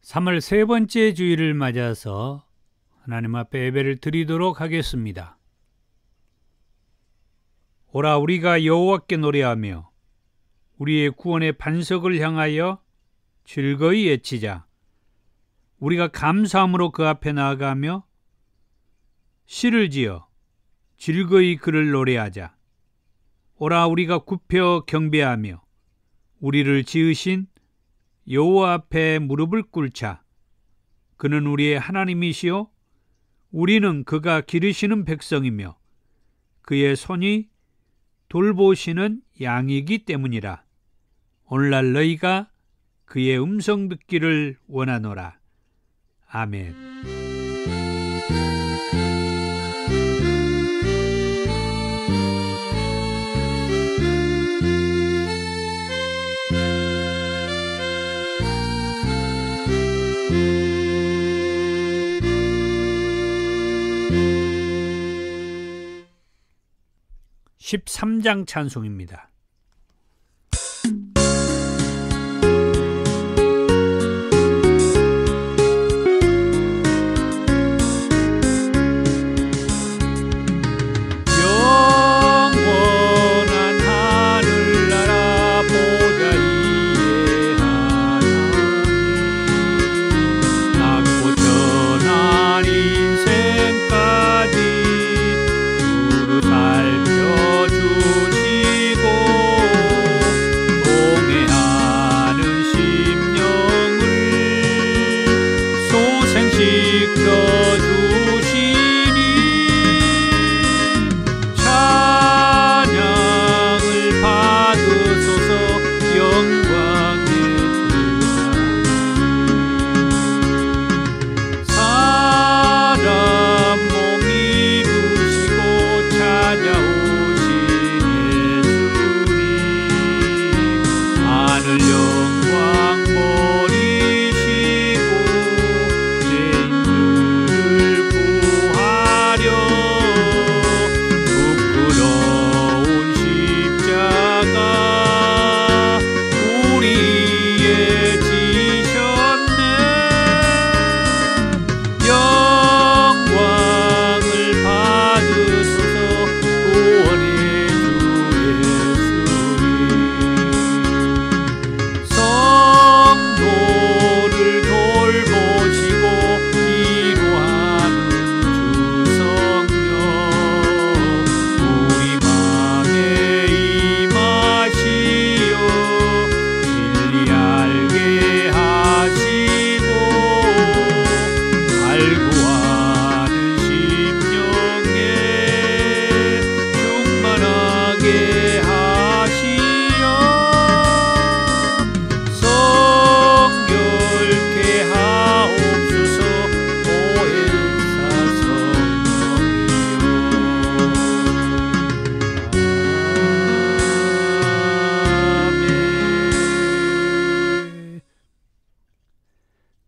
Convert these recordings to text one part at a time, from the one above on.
3월 세 번째 주일을 맞아서 하나님 앞에 예배를 드리도록 하겠습니다. 오라 우리가 여호와께 노래하며 우리의 구원의 반석을 향하여 즐거이 외치자. 우리가 감사함으로 그 앞에 나아가며 시를 지어 즐거이 그를 노래하자. 오라 우리가 굽혀 경배하며 우리를 지으신 여호와 앞에 무릎을 꿇자. 그는 우리의 하나님이시요 우리는 그가 기르시는 백성이며 그의 손이 돌보시는 양이기 때문이라. 오늘날 너희가 그의 음성 듣기를 원하노라. 아멘. 13장 찬송입니다.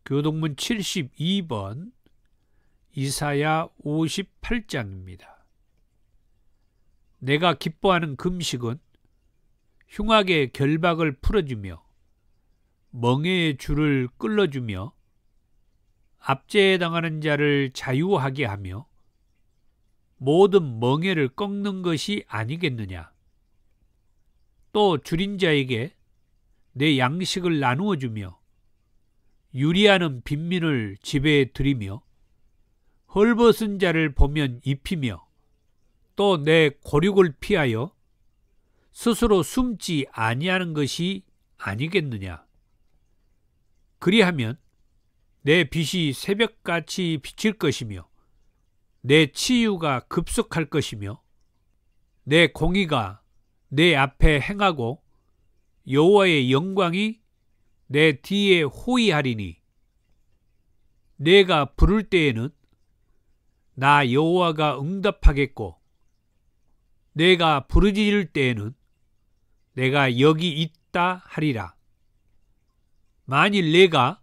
교동문 72번 이사야 58장입니다. 내가 기뻐하는 금식은 흉악의 결박을 풀어주며 멍에의 줄을 끌어주며 압제에 당하는 자를 자유하게 하며 모든 멍에를 꺾는 것이 아니겠느냐. 또 줄인 자에게 내 양식을 나누어 주며 유리하는 빈민을 집에 들이며 헐벗은 자를 보면 입히며 또 내 고륙을 피하여 스스로 숨지 아니하는 것이 아니겠느냐. 그리하면 내 빛이 새벽같이 비칠 것이며 내 치유가 급속할 것이며 내 공의가 내 앞에 행하고 여호와의 영광이 내 뒤에 호위하리니 내가 부를 때에는 나 여호와가 응답하겠고 내가 부르짖을 때에는 내가 여기 있다 하리라. 만일 내가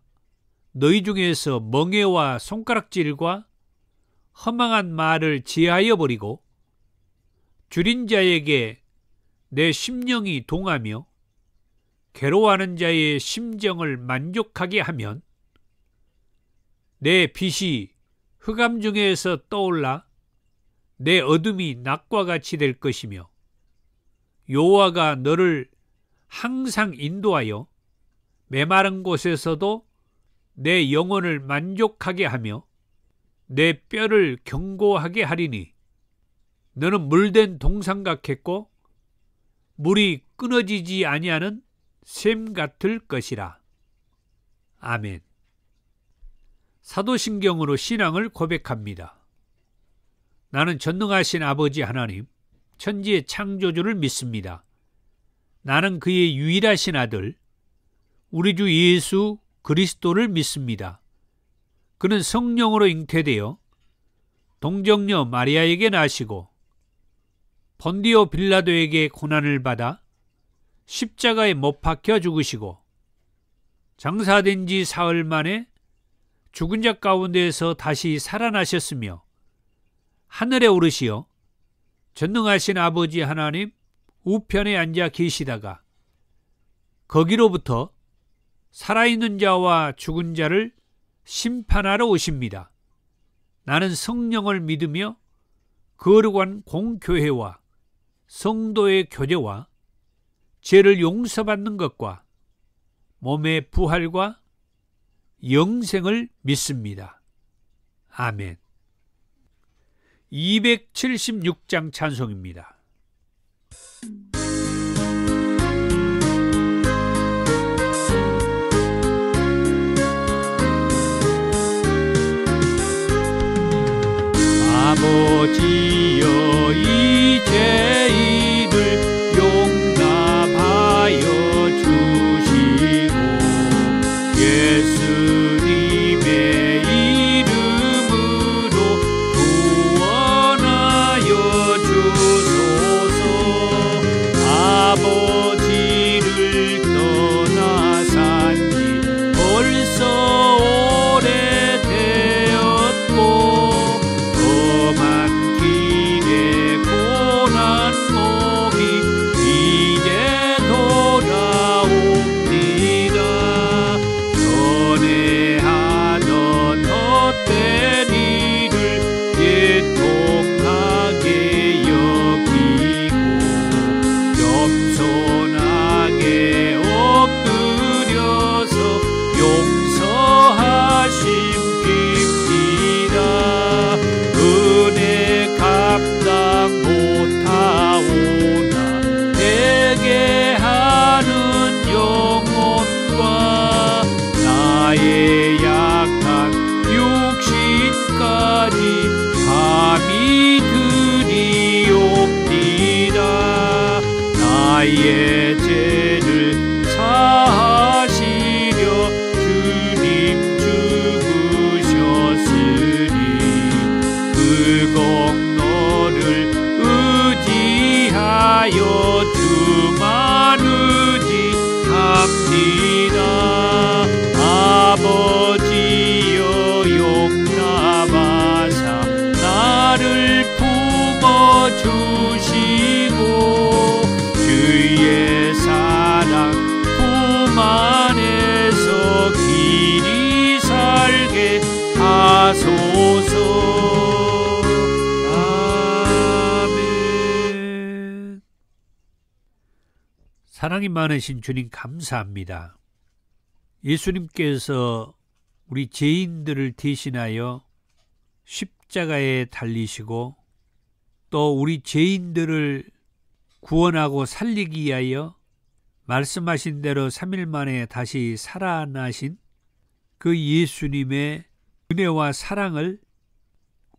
너희 중에서 멍에와 손가락질과 허망한 말을 제하여 버리고 줄인 자에게 내 심령이 동하며 괴로워하는 자의 심정을 만족하게 하면 내 빛이 흑암 중에서 떠올라 내 어둠이 낮과 같이 될 것이며 여호와가 너를 항상 인도하여 메마른 곳에서도 내 영혼을 만족하게 하며 내 뼈를 견고하게 하리니 너는 물된 동상 같겠고 물이 끊어지지 아니하는 샘 같을 것이라. 아멘. 사도신경으로 신앙을 고백합니다. 나는 전능하신 아버지 하나님, 천지의 창조주를 믿습니다. 나는 그의 유일하신 아들, 우리 주 예수 그리스도를 믿습니다. 그는 성령으로 잉태되어 동정녀 마리아에게 나시고 본디오 빌라도에게 고난을 받아 십자가에 못 박혀 죽으시고 장사된 지 사흘 만에 죽은 자 가운데에서 다시 살아나셨으며 하늘에 오르시어 전능하신 아버지 하나님 우편에 앉아 계시다가 거기로부터 살아있는 자와 죽은 자를 심판하러 오십니다. 나는 성령을 믿으며 거룩한 공교회와 성도의 교제와 죄를 용서받는 것과 몸의 부활과 영생을 믿습니다. 아멘. 276장 찬송입니다. 아버지여 이 죄인을 용납하여 주시고 예수님의 이름으로 구원하여 주소서. 아버지를 떠나산 지 벌써 오래되었고 험한 길에 고난 몸이 이제 돌아옵니다. 전에하던 헛된 일을 애통하게 여기고 겸손하게 엎드려서 용서하심 빕니다. 은혜 감당 못하오나 내게 하는 영혼과 나의 약한 육신까지 감히 드리옵니다. 나의 죄를 사하시려 주님 죽으셨으니 그 공로를 의지하여 주만 의지합니다. 아버지여 용납하사 나를 품어주시고 주의 사랑 품 안에서 길이 살게 하소서. 아멘. 사랑이 많으신 주님 감사합니다. 예수님께서 우리 죄인들을 대신하여 십자가에 달리시고 또 우리 죄인들을 구원하고 살리기 위하여 말씀하신 대로 3일 만에 다시 살아나신 그 예수님의 은혜와 사랑을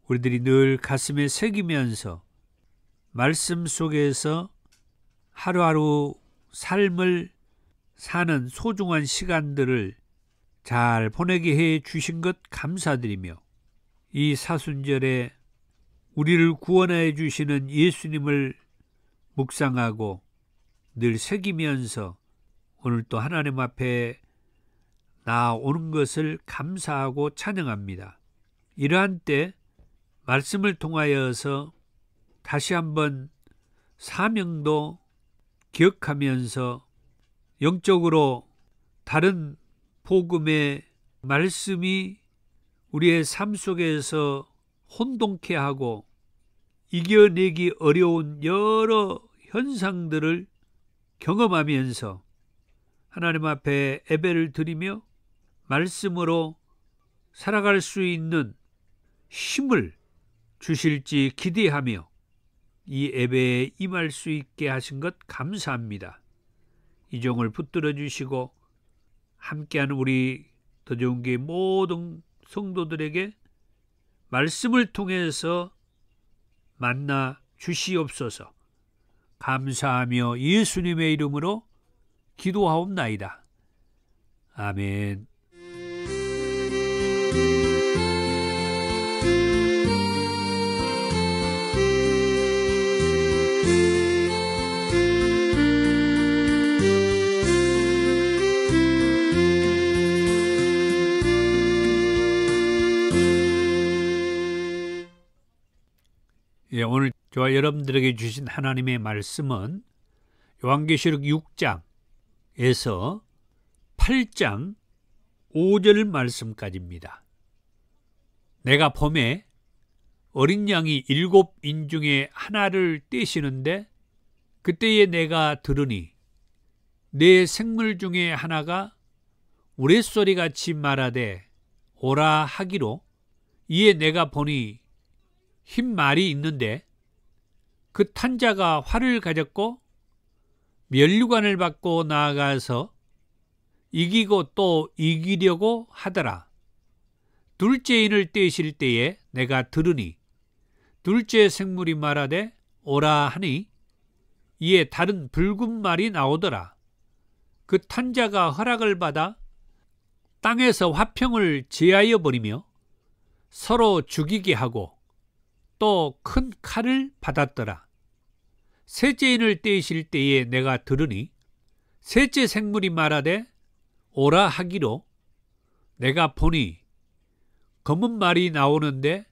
우리들이 늘 가슴에 새기면서 말씀 속에서 하루하루 삶을 사는 소중한 시간들을 잘 보내게 해 주신 것 감사드리며 이 사순절에 우리를 구원해 주시는 예수님을 묵상하고 늘 새기면서 오늘 또 하나님 앞에 나오는 것을 감사하고 찬양합니다. 이러한 때 말씀을 통하여서 다시 한번 사명도 기억하면서 영적으로 다른 복음의 말씀이 우리의 삶 속에서 혼동케 하고 이겨내기 어려운 여러 현상들을 경험하면서 하나님 앞에 예배를 드리며 말씀으로 살아갈 수 있는 힘을 주실지 기대하며 이 예배에 임할 수 있게 하신 것 감사합니다. 이 종을 붙들어 주시고 함께하는 우리 더 좋은 교회 모든 성도들에게 말씀을 통해서 만나 주시옵소서. 감사하며 예수님의 이름으로 기도하옵나이다. 아멘. 오늘 저와 여러분들에게 주신 하나님의 말씀은 요한계시록 6장에서 8장 5절 말씀까지입니다. 내가 봄에 어린 양이 7인 중에 하나를 떼시는데 그때에 내가 들으니 내 생물 중에 하나가 우레소리같이 말하되 오라 하기로 이에 내가 보니 흰 말이 있는데 그 탄 자가 활을 가졌고 면류관을 받고 나아가서 이기고 또 이기려고 하더라. 둘째 인을 떼실 때에 내가 들으니 둘째 생물이 말하되 오라 하니 이에 다른 붉은 말이 나오더라. 그 탄 자가 허락을 받아 땅에서 화평을 제하여 버리며 서로 죽이게 하고 또 큰 칼을 받았더라. 셋째 인을 떼실 때에 내가 들으니 셋째 생물이 말하되 오라 하기로 내가 보니 검은 말이 나오는데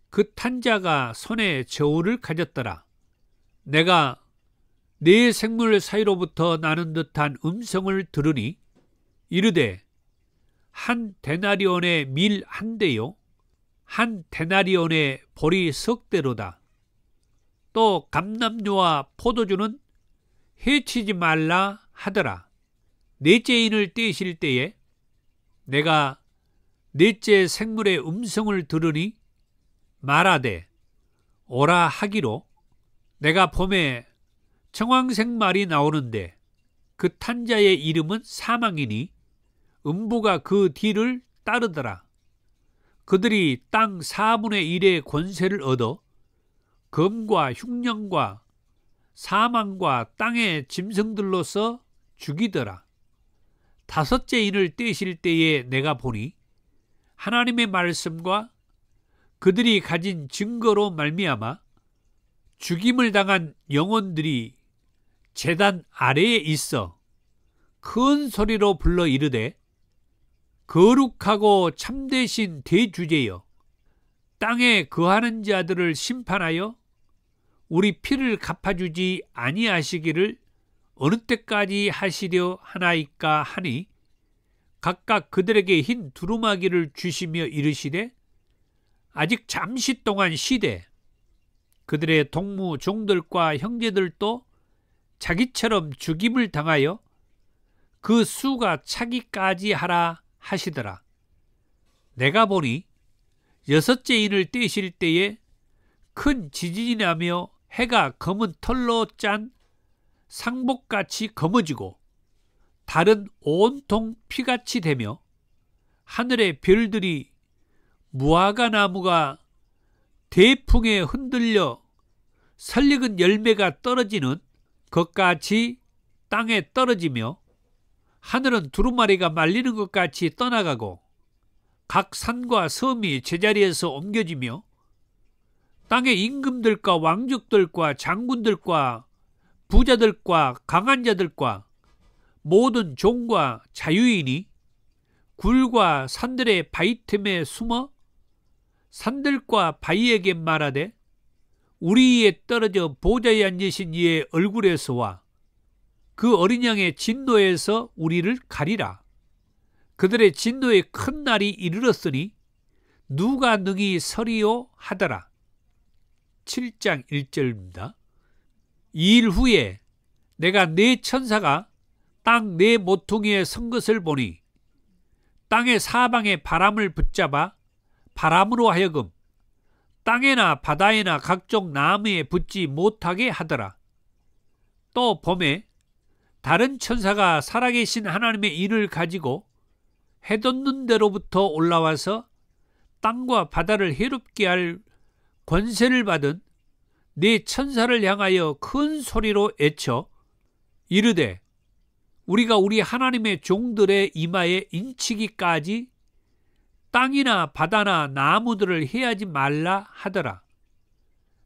그 탄 자가 손에 저울을 가졌더라. 내가 네 생물 사이로부터 나는 듯한 음성을 들으니 이르되 한 데나리온의 밀 한 대요 한 데나리온의 보리 석 대로다. 또 감람류와 포도주는 해치지 말라 하더라. 넷째 인을 떼실 때에 내가 넷째 생물의 음성을 들으니 말하되 오라 하기로 내가 봄에 청황색 말이 나오는데 그 탄 자의 이름은 사망이니 음부가 그 뒤를 따르더라. 그들이 땅 4분의 1의 권세를 얻어 검과 흉령과 사망과 땅의 짐승들로서 죽이더라. 다섯째 인을 떼실 때에 내가 보니 하나님의 말씀과 그들이 가진 증거로 말미암아 죽임을 당한 영혼들이 제단 아래에 있어 큰 소리로 불러 이르되 거룩하고 참되신 대주제여 땅에 거하는 자들을 심판하여 우리 피를 갚아주지 아니하시기를 어느 때까지 하시려 하나이까 하니 각각 그들에게 흰 두루마기를 주시며 이르시되 아직 잠시 동안 쉬되 그들의 동무 종들과 형제들도 자기처럼 죽임을 당하여 그 수가 차기까지 하라 하시더라. 내가 보니 여섯째 인을 떼실 때에 큰 지진이 나며 해가 검은 털로 짠 상복같이 검어지고 달은 온통 피같이 되며 하늘의 별들이 무화과 나무가 대풍에 흔들려 설익은 열매가 떨어지는 것같이 땅에 떨어지며 하늘은 두루마리가 말리는 것 같이 떠나가고 각 산과 섬이 제자리에서 옮겨지며 땅의 임금들과 왕족들과 장군들과 부자들과 강한 자들과 모든 종과 자유인이 굴과 산들의 바위 틈에 숨어 산들과 바위에게 말하되 우리 위에 떨어져 보좌에 앉으신 이의 얼굴에서와 그 어린 양의 진노에서 우리를 가리라. 그들의 진노의 큰 날이 이르렀으니 누가 능히 서리요 하더라. 7장 1절입니다. 이 일 후에 내가 네 천사가 땅 네 모퉁이에 선 것을 보니 땅의 사방에 바람을 붙잡아 바람으로 하여금 땅에나 바다에나 각종 나무에 붙지 못하게 하더라. 또 봄에 다른 천사가 살아계신 하나님의 인을 가지고 해돋는 데로부터 올라와서 땅과 바다를 해롭게 할 권세를 받은 네 천사를 향하여 큰 소리로 외쳐 이르되 우리가 우리 하나님의 종들의 이마에 인치기까지 땅이나 바다나 나무들을 해하지 말라 하더라.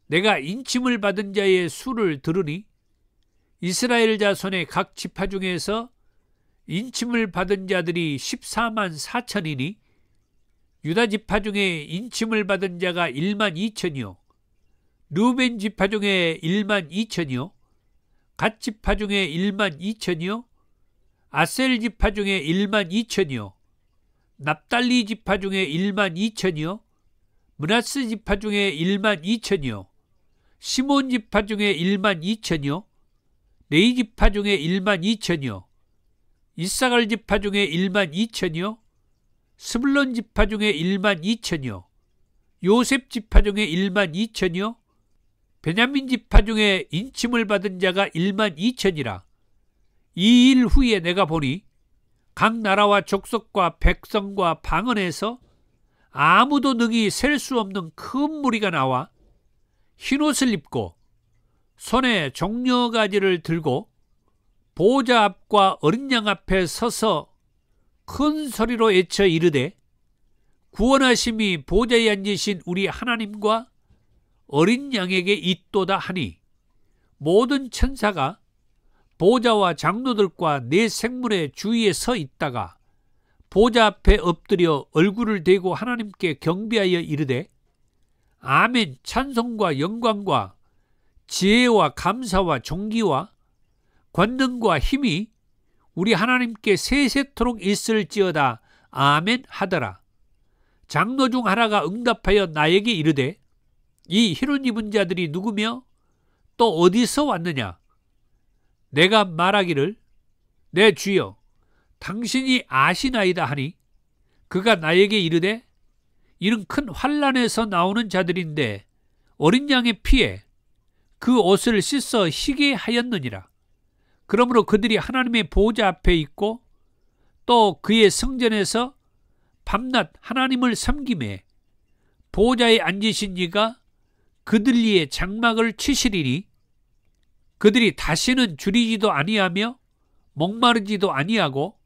내가 인침을 받은 자의 수를 들으니 이스라엘 자손의 각 지파 중에서 인침을 받은 자들이 14만 4천이니 유다 지파 중에 인침을 받은 자가 1만 2천이요 르우벤 지파 중에 1만 2천이요 갓 지파 중에 1만 2천이요 아셀 지파 중에 1만 2천이요 납달리 지파 중에 1만 2천이요 므낫세 지파 중에 1만 2천이요 시몬 지파 중에 1만 2천이요 레위 지파 중에 1만 2천이요 이사갈 지파 중에 1만 2천이요 스불론 지파 중에 1만 2천이요 요셉 지파 중에 1만 2천이요 베냐민 지파 중에 인침을 받은 자가 1만 2천이라. 이 일 후에 내가 보니 각 나라와 족속과 백성과 방언에서 아무도 능히 셀 수 없는 큰 무리가 나와 흰옷을 입고 손에 종려가지를 들고 보좌 앞과 어린 양 앞에 서서 큰 소리로 외쳐 이르되 구원하심이 보좌에 앉으신 우리 하나님과 어린 양에게 있도다 하니 모든 천사가 보좌와 장로들과 네 생물의 주위에 서 있다가 보좌 앞에 엎드려 얼굴을 대고 하나님께 경배하여 이르되 아멘 찬송과 영광과 지혜와 감사와 존귀와 권능과 힘이 우리 하나님께 세세토록 있을지어다 아멘 하더라. 장로 중 하나가 응답하여 나에게 이르되 이 흰옷 입은 자들이 누구며 또 어디서 왔느냐? 내가 말하기를 내 주여 당신이 아시나이다 하니 그가 나에게 이르되 이는 큰 환난에서 나오는 자들인데 어린 양의 피에 그 옷을 씻어 희게 하였느니라. 그러므로 그들이 하나님의 보좌 앞에 있고 또 그의 성전에서 밤낮 하나님을 섬기매 보좌에 앉으신 이가 그들 위에 장막을 치시리니 그들이 다시는 줄이지도 아니하며 목마르지도 아니하고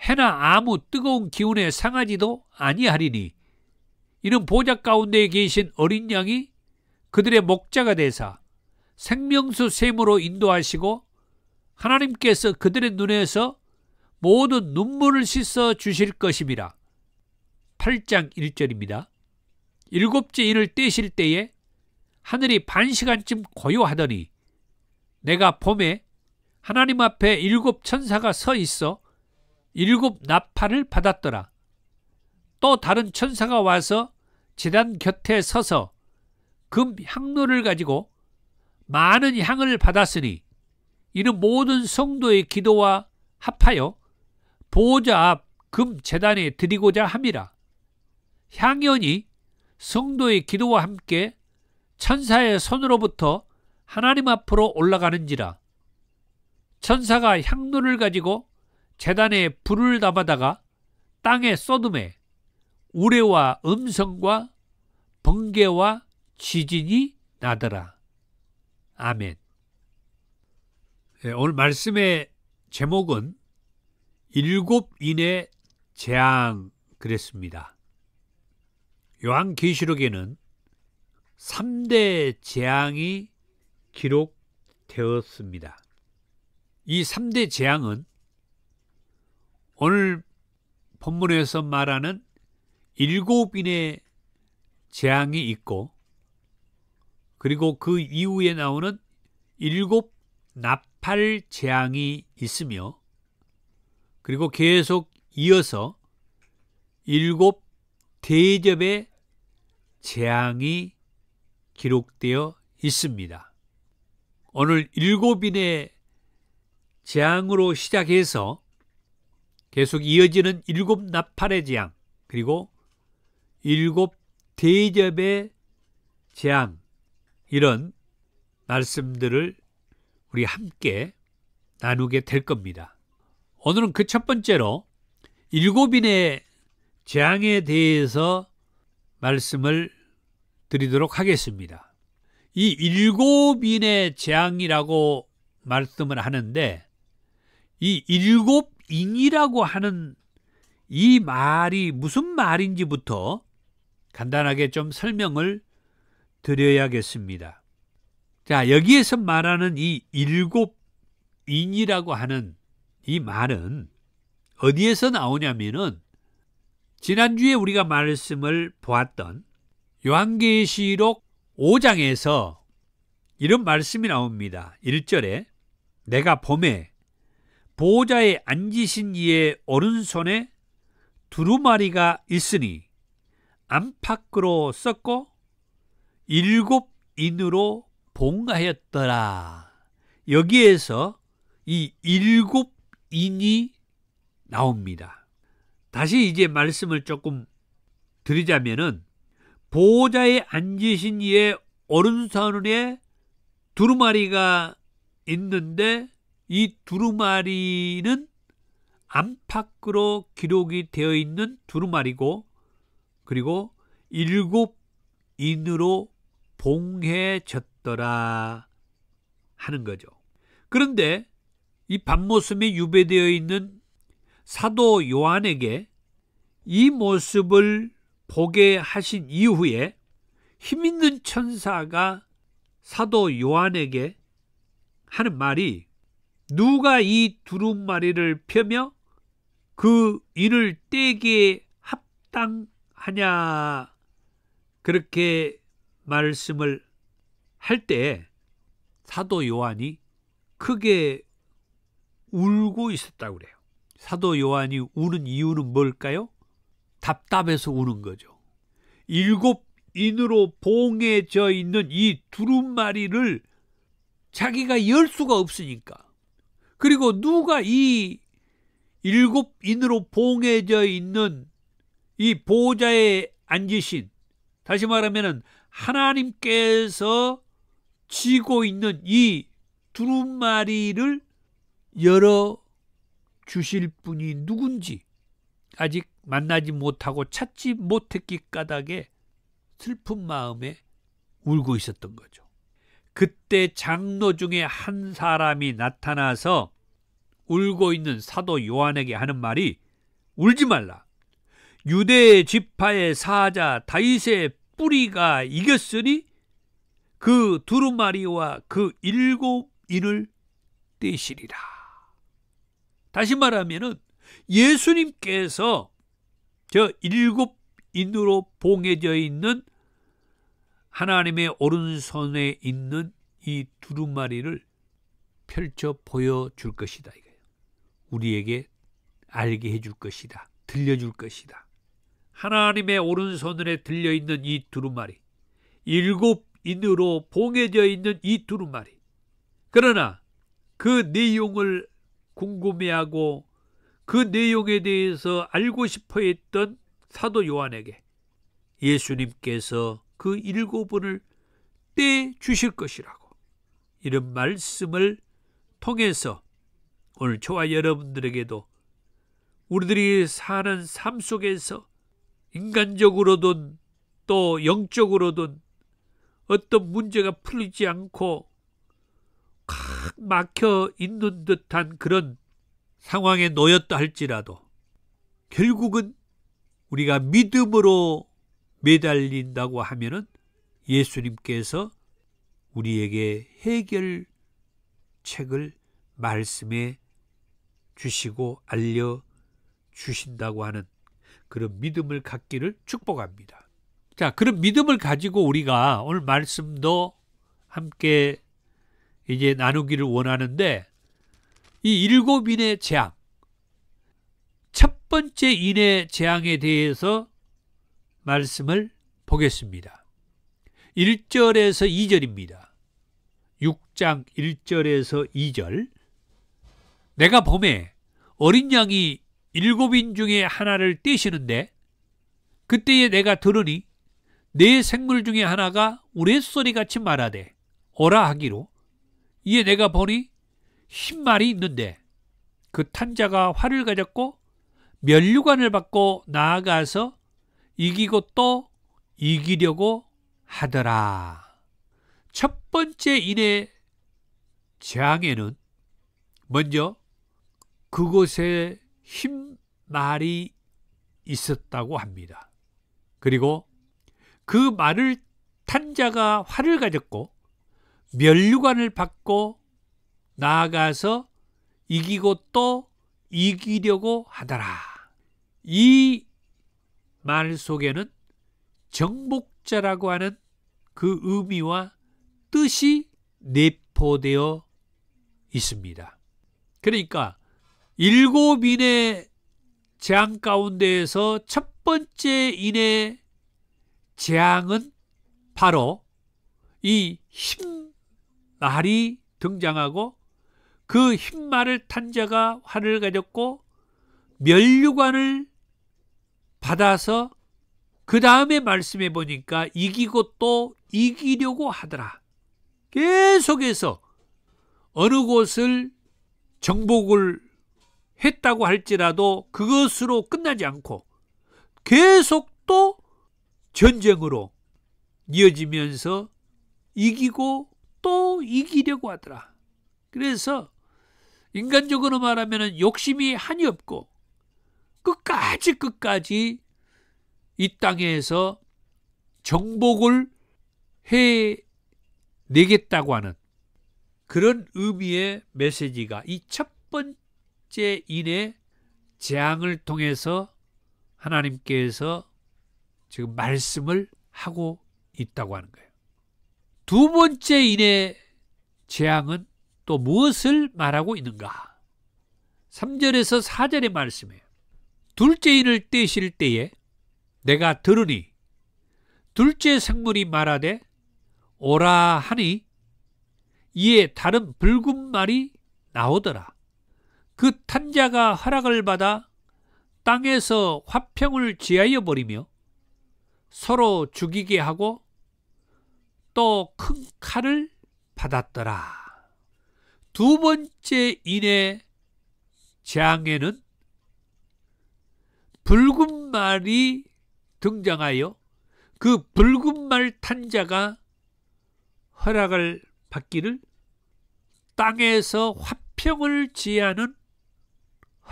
해나 아무 뜨거운 기운에 상하지도 아니하리니 이는 보좌 가운데 계신 어린 양이 그들의 목자가 되사 생명수 샘으로 인도하시고 하나님께서 그들의 눈에서 모든 눈물을 씻어 주실 것임이라. 8장 1절입니다. 일곱째 인을 떼실 때에 하늘이 반시간쯤 고요하더니 내가 봄에 하나님 앞에 7 천사가 서 있어 7 나팔을 받았더라. 또 다른 천사가 와서 제단 곁에 서서 금 향로를 가지고 많은 향을 받았으니 이는 모든 성도의 기도와 합하여 보좌 앞 금 제단에 드리고자 함이라. 향연이 성도의 기도와 함께 천사의 손으로부터 하나님 앞으로 올라가는지라. 천사가 향로를 가지고 제단에 불을 담아다가 땅에 쏟음에 우레와 음성과 번개와 지진이 나더라. 아멘. 오늘 말씀의 제목은 7인의 재앙 그랬습니다. 요한계시록에는 3대 재앙이 기록되었습니다. 이 3대 재앙은 오늘 본문에서 말하는 7인의 재앙이 있고 그리고 그 이후에 나오는 7 나팔 재앙이 있으며 그리고 계속 이어서 7 대접의 재앙이 기록되어 있습니다. 오늘 7인의 재앙으로 시작해서 계속 이어지는 7 나팔의 재앙, 그리고 7 대접의 재앙, 이런 말씀들을 우리 함께 나누게 될 겁니다. 오늘은 그 첫 번째로 7인의 재앙에 대해서 말씀을 드리도록 하겠습니다. 이 7인의 재앙이라고 말씀을 하는데, 이 7인이라고 하는 이 말이 무슨 말인지부터 간단하게 좀 설명을 드려야겠습니다. 자, 여기에서 말하는 이 7인이라고 하는 이 말은 어디에서 나오냐면은 지난주에 우리가 말씀을 보았던 요한계시록 5장에서 이런 말씀이 나옵니다. 1절에 내가 보매 보호자에 앉으신 이의 오른손에 두루마리가 있으니 안팎으로 썩고 7인으로 봉하였더라. 여기에서 이 7인이 나옵니다. 다시 이제 말씀을 조금 드리자면은 보호자에 앉으신 이의 오른손에 두루마리가 있는데, 이 두루마리는 안팎으로 기록이 되어 있는 두루마리고, 그리고 7인으로 봉해졌더라 하는 거죠. 그런데 이 밤모섬에 유배되어 있는 사도 요한에게 이 모습을 보게 하신 이후에 힘있는 천사가 사도 요한에게 하는 말이, 누가 이 두루마리를 펴며 그 인을 떼기에 합당하냐, 그렇게 말씀을 할 때 사도 요한이 크게 울고 있었다고 그래요. 사도 요한이 우는 이유는 뭘까요? 답답해서 우는 거죠. 7인으로 봉해져 있는 이 두루마리를 자기가 열 수가 없으니까. 그리고 누가 이 7인으로 봉해져 있는 이 보호자에 앉으신, 다시 말하면 하나님께서 쥐고 있는 이 두루마리를 열어 주실 분이 누군지 아직 만나지 못하고 찾지 못했기 까닭에 슬픈 마음에 울고 있었던 거죠. 그때 장로 중에 한 사람이 나타나서 울고 있는 사도 요한에게 하는 말이, 울지 말라. 유대 지파의 사자 다윗의 뿌리가 이겼으니 그 두루마리와 그 7인을 떼시리라. 다시 말하면은 예수님께서 저 7인으로 봉해져 있는 하나님의 오른손에 있는 이 두루마리를 펼쳐 보여줄 것이다, 이거예요. 우리에게 알게 해줄 것이다, 들려줄 것이다. 하나님의 오른손에 들려있는 이 두루마리, 7인으로 봉해져 있는 이 두루마리. 그러나 그 내용을 궁금해하고 그 내용에 대해서 알고 싶어 했던 사도 요한에게 예수님께서 그 7분을 떼주실 것이라고, 이런 말씀을 통해서 오늘 저와 여러분들에게도 우리들이 사는 삶 속에서 인간적으로든 또 영적으로든 어떤 문제가 풀리지 않고 꽉 막혀 있는 듯한 그런 상황에 놓였다 할지라도 결국은 우리가 믿음으로 매달린다고 하면은 예수님께서 우리에게 해결책을 말씀해 주시고 알려주신다고 하는 그런 믿음을 갖기를 축복합니다. 자, 그런 믿음을 가지고 우리가 오늘 말씀도 함께 이제 나누기를 원하는데, 이 7인의 재앙, 첫 번째 인의 재앙에 대해서 말씀을 보겠습니다. 1절에서 2절입니다. 6장 1절에서 2절. 내가 봄에 어린 양이 7인 중에 하나를 떼시는데 그때에 내가 들으니 내 생물 중에 하나가 우레소리같이 말하되 오라 하기로, 이에 내가 보니 흰 말이 있는데 그 탄자가 활을 가졌고 면류관을 받고 나아가서 이기고 또 이기려고 하더라. 첫 번째 인의 재앙에는 먼저 그곳에 흰 말이 있었다고 합니다. 그리고 그 말을 탄 자가 활을 가졌고 면류관을 받고 나아가서 이기고 또 이기려고 하더라. 이 말 속에는 정복자라고 하는 그 의미와 뜻이 내포되어 있습니다. 그러니까 7인의 재앙 가운데에서 첫 번째 인의 재앙은 바로 이 흰 말이 등장하고 그 흰 말을 탄 자가 활을 가졌고 면류관을 받아서 그 다음에 말씀해 보니까 이기고 또 이기려고 하더라. 계속해서 어느 곳을 정복을 했다고 할지라도 그것으로 끝나지 않고 계속 또 전쟁으로 이어지면서 이기고 또 이기려고 하더라. 그래서 인간적으로 말하면 욕심이 한이 없고 끝까지 이 땅에서 정복을 해내겠다고 하는 그런 의미의 메시지가 이 첫 번째 인의 재앙을 통해서 하나님께서 지금 말씀을 하고 있다고 하는 거예요. 두 번째 인의 재앙은 또 무엇을 말하고 있는가? 3절에서 4절의 말씀이에요. 둘째 인을 떼실 때에 내가 들으니 둘째 생물이 말하되 오라 하니 이에 다른 붉은 말이 나오더라. 그 탄 자가 허락을 받아 땅에서 화평을 지하여 버리며 서로 죽이게 하고 또 큰 칼을 받았더라. 두 번째 인의 재앙에는 붉은 말이 등장하여 그 붉은 말 탄 자가 허락을 받기를 땅에서 화평을 지하는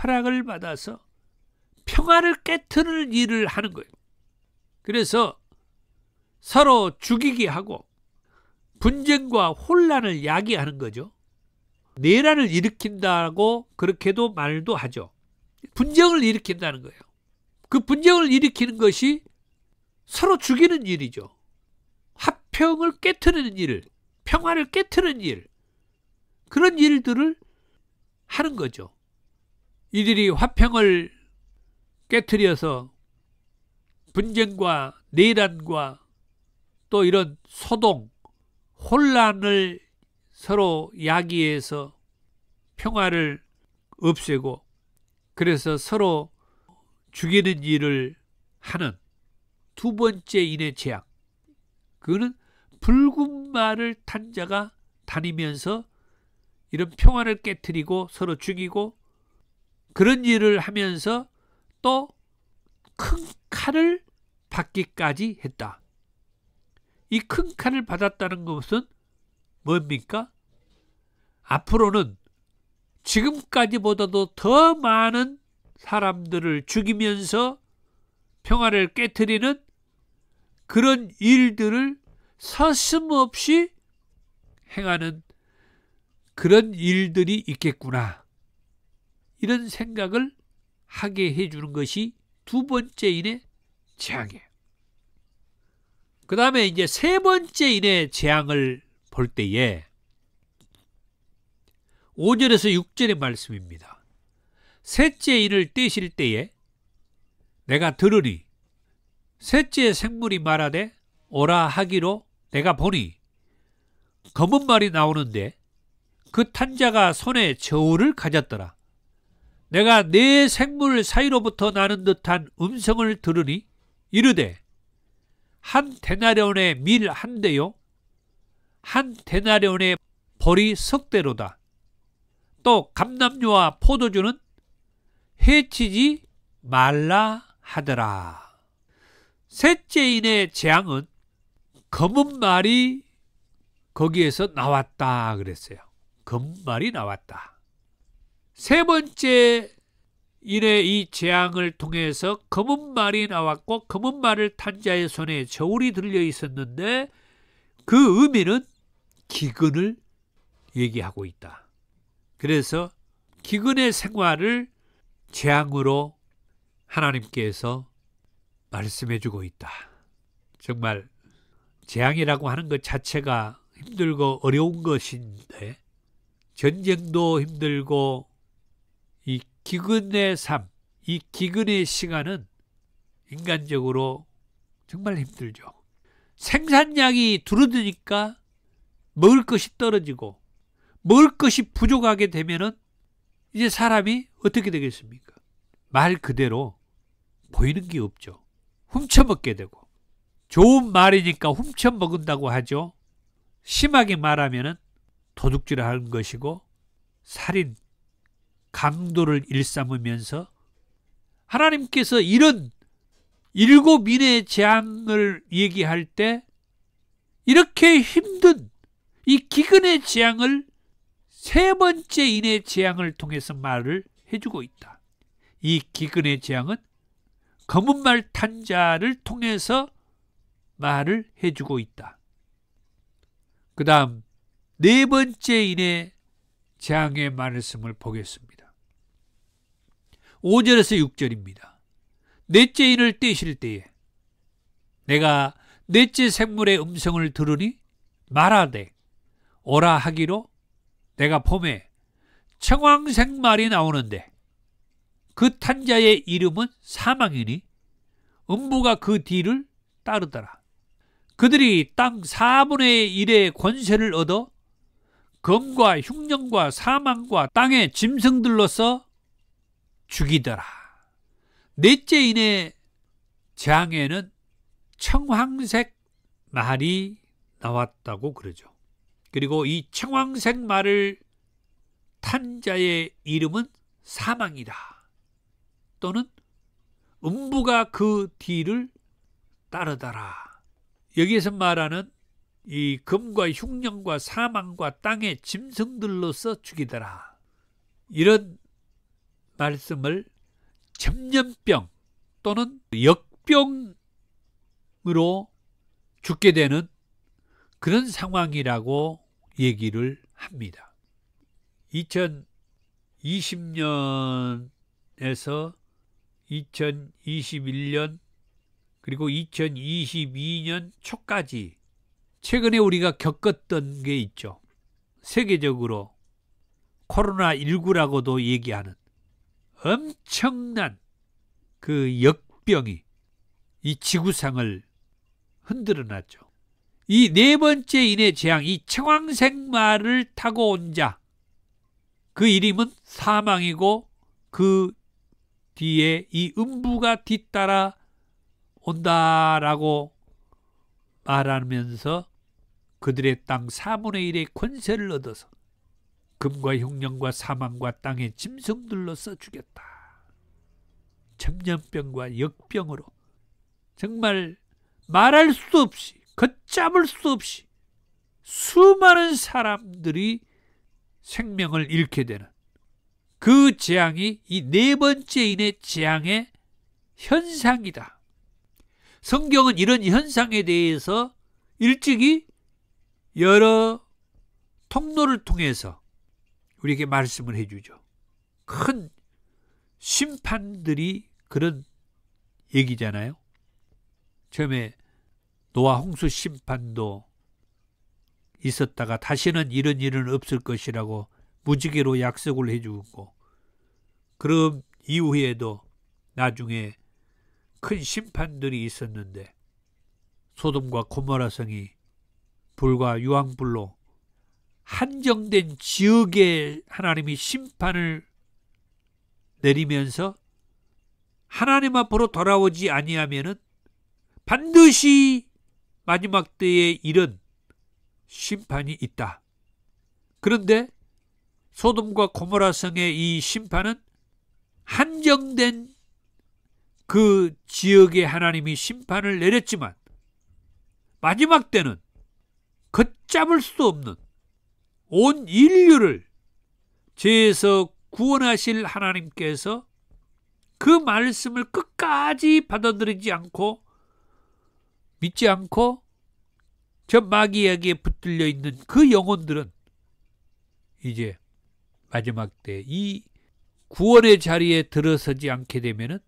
허락을 받아서 평화를 깨트리는 일을 하는 거예요. 그래서 서로 죽이게 하고 분쟁과 혼란을 야기하는 거죠. 내란을 일으킨다고 그렇게도 말도 하죠. 분쟁을 일으킨다는 거예요. 그 분쟁을 일으키는 것이 서로 죽이는 일이죠. 화평을 깨트리는 일, 평화를 깨트리는 일, 그런 일들을 하는 거죠. 이들이 화평을 깨트려서 분쟁과 내란과 또 이런 소동, 혼란을 서로 야기해서 평화를 없애고 그래서 서로 죽이는 일을 하는 두 번째 인의 재앙. 그거는 붉은 말을 탄 자가 다니면서 이런 평화를 깨트리고 서로 죽이고 그런 일을 하면서 또 큰 칼을 받기까지 했다. 이 큰 칼을 받았다는 것은 뭡니까? 앞으로는 지금까지보다도 더 많은 사람들을 죽이면서 평화를 깨트리는 그런 일들을 서슴없이 행하는 그런 일들이 있겠구나. 이런 생각을 하게 해주는 것이 두 번째 인의 재앙이에요. 그 다음에 이제 세 번째 인의 재앙을 볼 때에 5절에서 6절의 말씀입니다. 셋째 인을 떼실 때에 내가 들으니 셋째 생물이 말하되 오라 하기로 내가 보니 검은 말이 나오는데 그 탄자가 손에 저울을 가졌더라. 내가 네 생물 사이로부터 나는 듯한 음성을 들으니 이르되 한 데나리온의 밀 한 대요 한 데나리온의 벌이 석 대로다. 또 감람류와 포도주는 해치지 말라 하더라. 셋째인의 재앙은 검은 말이 거기에서 나왔다 그랬어요. 검은 말이 나왔다. 세 번째 인의 이 재앙을 통해서 검은 말이 나왔고 검은 말을 탄 자의 손에 저울이 들려 있었는데 그 의미는 기근을 얘기하고 있다. 그래서 기근의 생활을 재앙으로 하나님께서 말씀해주고 있다. 정말 재앙이라고 하는 것 자체가 힘들고 어려운 것인데 전쟁도 힘들고 이 기근의 삶, 이 기근의 시간은 인간적으로 정말 힘들죠. 생산량이 줄어드니까 먹을 것이 떨어지고 먹을 것이 부족하게 되면은 이제 사람이 어떻게 되겠습니까? 말 그대로 보이는 게 없죠. 훔쳐먹게 되고 좋은 말이니까 훔쳐먹는다고 하죠. 심하게 말하면은 도둑질을 하는 것이고 살인, 강도를 일삼으면서 하나님께서 이런 7인의 재앙을 얘기할 때 이렇게 힘든 이 기근의 재앙을 세 번째 인의 재앙을 통해서 말을 해주고 있다. 이 기근의 재앙은 검은 말 탄 자를 통해서 말을 해주고 있다. 그 다음 네 번째 인의 재앙의 말씀을 보겠습니다. 5절에서 6절입니다. 넷째 인을 떼실 때에 내가 넷째 생물의 음성을 들으니 말하되 오라 하기로 내가 봄에 청황색 말이 나오는데 그 탄자의 이름은 사망이니 음부가 그 뒤를 따르더라. 그들이 땅 4분의 1의 권세를 얻어 검과 흉년과 사망과 땅의 짐승들로서 죽이더라. 넷째 인의 재앙에는 청황색 말이 나왔다고 그러죠. 그리고 이 청황색 말을 탄 자의 이름은 사망이다. 또는 음부가 그 뒤를 따르더라. 여기에서 말하는 이 검과 흉년과 사망과 땅의 짐승들로서 죽이더라. 이런 말씀을 전염병 또는 역병으로 죽게 되는 그런 상황이라고 얘기를 합니다. 2020년에서 2021년 그리고 2022년 초까지 최근에 우리가 겪었던 게 있죠. 세계적으로 코로나19라고도 얘기하는 엄청난 그 역병이 이 지구상을 흔들어 놨죠. 이 네 번째 인의 재앙, 이 청황색 말을 타고 온 자, 그 이름은 사망이고 그 뒤에 이 음부가 뒤따라 온다라고 말하면서 그들의 땅 4분의 1의 권세를 얻어서 금과 흉년과 사망과 땅의 짐승들로서 죽였다. 전염병과 역병으로 정말 말할 수 없이 걷잡을 수 없이 수많은 사람들이 생명을 잃게 되는 그 재앙이 이 네 번째 인의 재앙의 현상이다. 성경은 이런 현상에 대해서 일찍이 여러 통로를 통해서 우리에게 말씀을 해주죠. 큰 심판들이 그런 얘기잖아요. 처음에 노아 홍수 심판도 있었다가 다시는 이런 일은 없을 것이라고 무지개로 약속을 해주고, 그럼 이후에도 나중에 큰 심판들이 있었는데 소돔과 고모라 성이 불과 유황불로 한정된 지역에 하나님이 심판을 내리면서 하나님 앞으로 돌아오지 아니하면은 반드시 마지막 때에 이런 심판이 있다. 그런데 소돔과 고모라 성의 이 심판은 한정된 그 지역에 하나님이 심판을 내렸지만 마지막 때는 걷잡을 수 없는 온 인류를 죄에서 구원하실 하나님께서 그 말씀을 끝까지 받아들이지 않고 믿지 않고 저 마귀에게 붙들려 있는 그 영혼들은 이제 마지막 때 이 구원의 자리에 들어서지 않게 되면은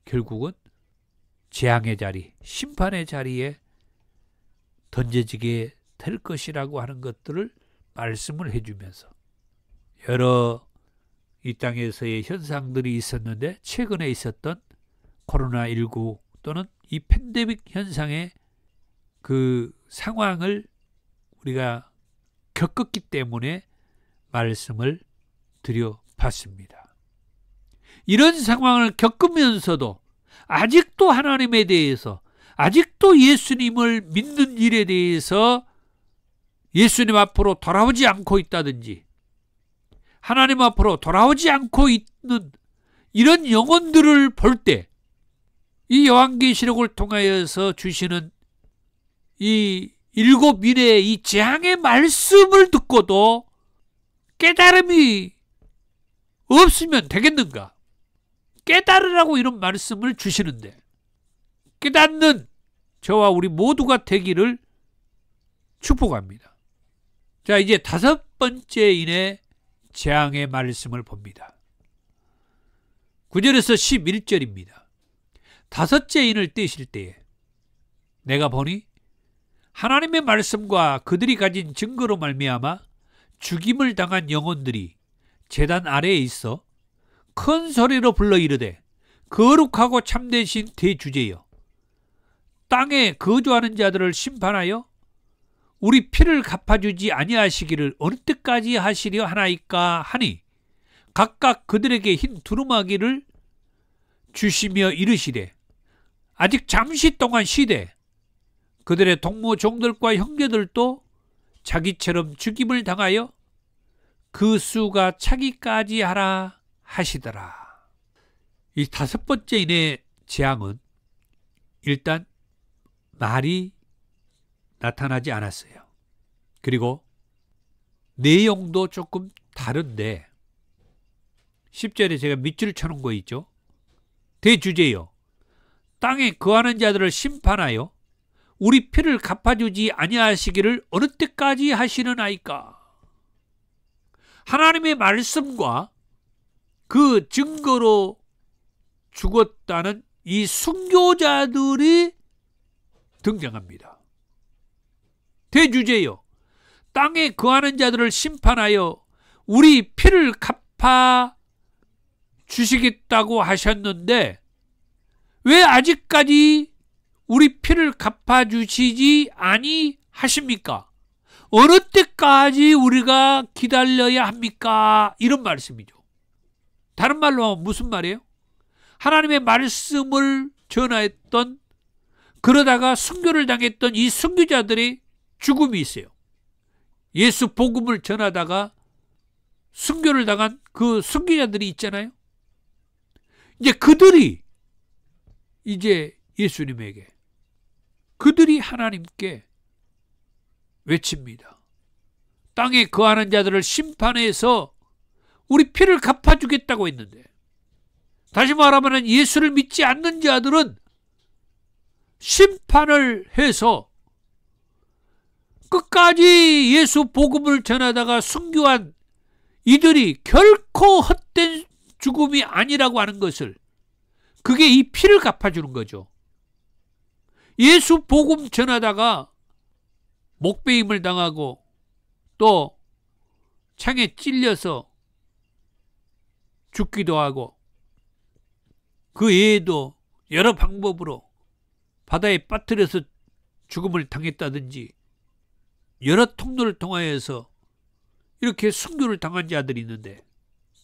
결국은 재앙의 자리, 심판의 자리에 던져지게 될 것이라고 하는 것들을 말씀을 해주면서 여러 이 땅에서의 현상들이 있었는데 최근에 있었던 코로나19 또는 이 팬데믹 현상의 그 상황을 우리가 겪었기 때문에 말씀을 드려봤습니다. 이런 상황을 겪으면서도 아직도 하나님에 대해서, 아직도 예수님을 믿는 일에 대해서 예수님 앞으로 돌아오지 않고 있다든지 하나님 앞으로 돌아오지 않고 있는 이런 영혼들을 볼 때 이 요한계시록을 통하여서 주시는 이 7인의 이 재앙의 말씀을 듣고도 깨달음이 없으면 되겠는가? 깨달으라고 이런 말씀을 주시는데 깨닫는 저와 우리 모두가 되기를 축복합니다. 자, 이제 5번째인의 재앙의 말씀을 봅니다. 9절에서 11절입니다. 5째 인을 떼실 때에 내가 보니 하나님의 말씀과 그들이 가진 증거로 말미암아 죽임을 당한 영혼들이 제단 아래에 있어 큰 소리로 불러 이르되 거룩하고 참되신 대주제여 땅에 거주하는 자들을 심판하여 우리 피를 갚아주지 아니하시기를 어느 때까지 하시려 하나이까 하니 각각 그들에게 흰 두루마기를 주시며 이르시되 아직 잠시 동안 쉬되 그들의 동무 종들과 형제들도 자기처럼 죽임을 당하여 그 수가 차기까지 하라 하시더라. 이 5번째 인의 재앙은 일단 말이 나타나지 않았어요. 그리고 내용도 조금 다른데 10절에 제가 밑줄 쳐놓은 거 있죠. 대주제여 땅에 거하는 자들을 심판하여 우리 피를 갚아주지 아니하시기를 어느 때까지 하시느나이까. 하나님의 말씀과 그 증거로 죽었다는 이 순교자들이 등장합니다. 대주제여 땅에 거하는 자들을 심판하여 우리 피를 갚아 주시겠다고 하셨는데 왜 아직까지 우리 피를 갚아주시지 아니하십니까? 어느 때까지 우리가 기다려야 합니까? 이런 말씀이죠. 다른 말로 하면 무슨 말이에요? 하나님의 말씀을 전하였던 그러다가 순교를 당했던 이 순교자들의 죽음이 있어요. 예수 복음을 전하다가 순교를 당한 그 순교자들이 있잖아요. 이제 그들이 이제 예수님에게 그들이 하나님께 외칩니다. 땅에 거하는 자들을 심판해서 우리 피를 갚아주겠다고 했는데 다시 말하면 예수를 믿지 않는 자들은 심판을 해서 끝까지 예수 복음을 전하다가 순교한 이들이 결코 헛된 죽음이 아니라고 하는 것을 그게 이 피를 갚아주는 거죠. 예수 복음 전하다가 목베임을 당하고 또 창에 찔려서 죽기도 하고 그 애도 여러 방법으로 바다에 빠뜨려서 죽음을 당했다든지 여러 통로를 통하여서 이렇게 순교를 당한 자들이 있는데,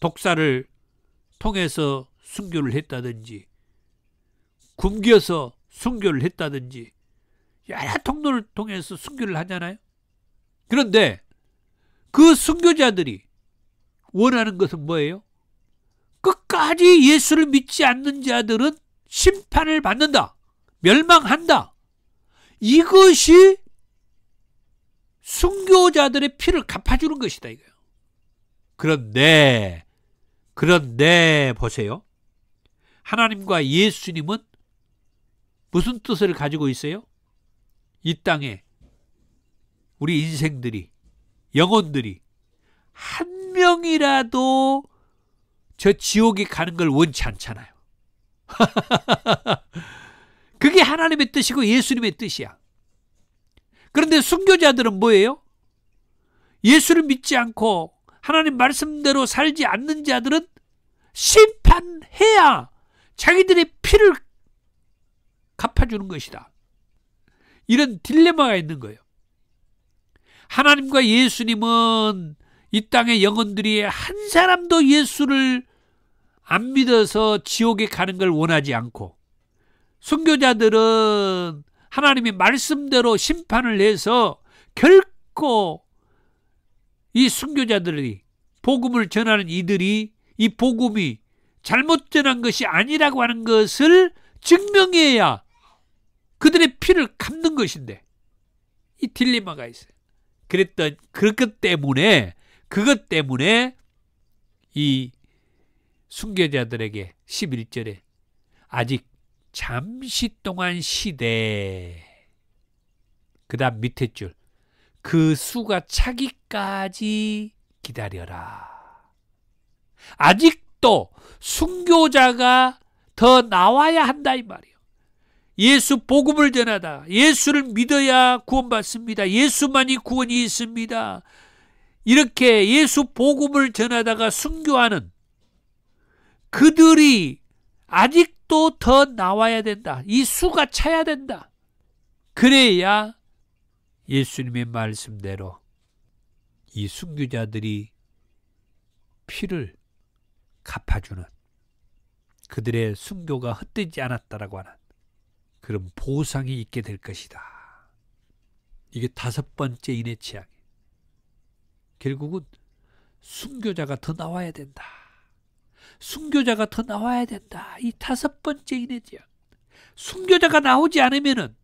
독사를 통해서 순교를 했다든지 굶겨서 순교를 했다든지 여러 통로를 통해서 순교를 하잖아요. 그런데 그 순교자들이 원하는 것은 뭐예요? 끝까지 예수를 믿지 않는 자들은 심판을 받는다, 멸망한다. 이것이 순교자들의 피를 갚아주는 것이다 이거예요. 그런데 보세요. 하나님과 예수님은 무슨 뜻을 가지고 있어요? 이 땅에 우리 인생들이, 영혼들이 한 명이라도 저 지옥에 가는 걸 원치 않잖아요. 그게 하나님의 뜻이고 예수님의 뜻이야. 그런데 순교자들은 뭐예요? 예수를 믿지 않고 하나님 말씀대로 살지 않는 자들은 심판해야 자기들의 피를 갚아주는 것이다. 이런 딜레마가 있는 거예요. 하나님과 예수님은 이 땅의 영혼들이 한 사람도 예수를 안 믿어서 지옥에 가는 걸 원하지 않고, 순교자들은 하나님의 말씀대로 심판을 해서 결코 이 순교자들이, 복음을 전하는 이들이 이 복음이 잘못 전한 것이 아니라고 하는 것을 증명해야 그들의 피를 갚는 것인데, 이 딜레마가 있어요. 그것 때문에 이 순교자들에게 11절에 아직 잠시 동안 쉬되, 그 다음 밑에 줄, 그 수가 차기까지 기다려라. 아직도 순교자가 더 나와야 한다 이 말이에요. 예수 복음을 전하다, 예수를 믿어야 구원받습니다, 예수만이 구원이 있습니다, 이렇게 예수 복음을 전하다가 순교하는 그들이 아직도 더 나와야 된다. 이 수가 차야 된다. 그래야 예수님의 말씀대로 이 순교자들이 피를 갚아주는, 그들의 순교가 헛되지 않았다라고 하는 그런 보상이 있게 될 것이다. 이게 5번째 인의 취향이에요. 결국은 순교자가 더 나와야 된다. 순교자가 더 나와야 된다. 이 5번째 인의 취향. 순교자가 나오지 않으면은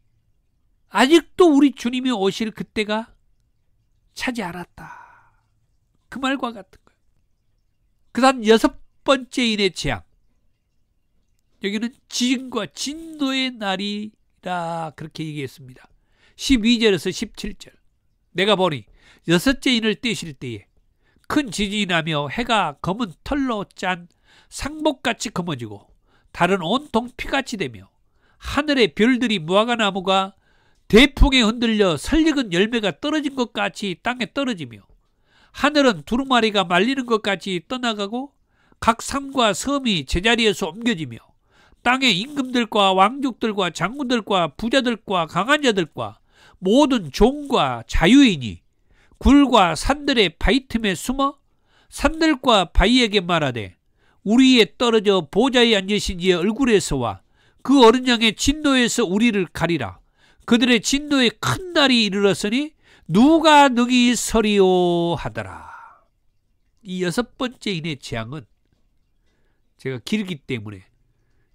아직도 우리 주님이 오실 그때가 차지 않았다. 그 말과 같은 거예요. 그 다음 6번째 인의 취향. 여기는 지진과 진노의 날이라 그렇게 얘기했습니다. 12절에서 17절. 내가 보니 6째 인을 떼실 때에 큰 지진이 나며 해가 검은 털로 짠 상복같이 검어지고 달은 온통 피같이 되며 하늘의 별들이 무화과나무가 대풍에 흔들려 설익은 열매가 떨어진 것 같이 땅에 떨어지며 하늘은 두루마리가 말리는 것 같이 떠나가고 각 산과 섬이 제자리에서 옮겨지며 땅의 임금들과 왕족들과 장군들과 부자들과 강한 자들과 모든 종과 자유인이 굴과 산들의 바위 틈에 숨어 산들과 바위에게 말하되 우리에 떨어져 보좌에 앉으신 이의 얼굴에서와 그 어린 양의 진노에서 우리를 가리라. 그들의 진노의 큰 날이 이르렀으니 누가 능히 서리오 하더라. 이 6번째 인의 재앙은 제가 길기 때문에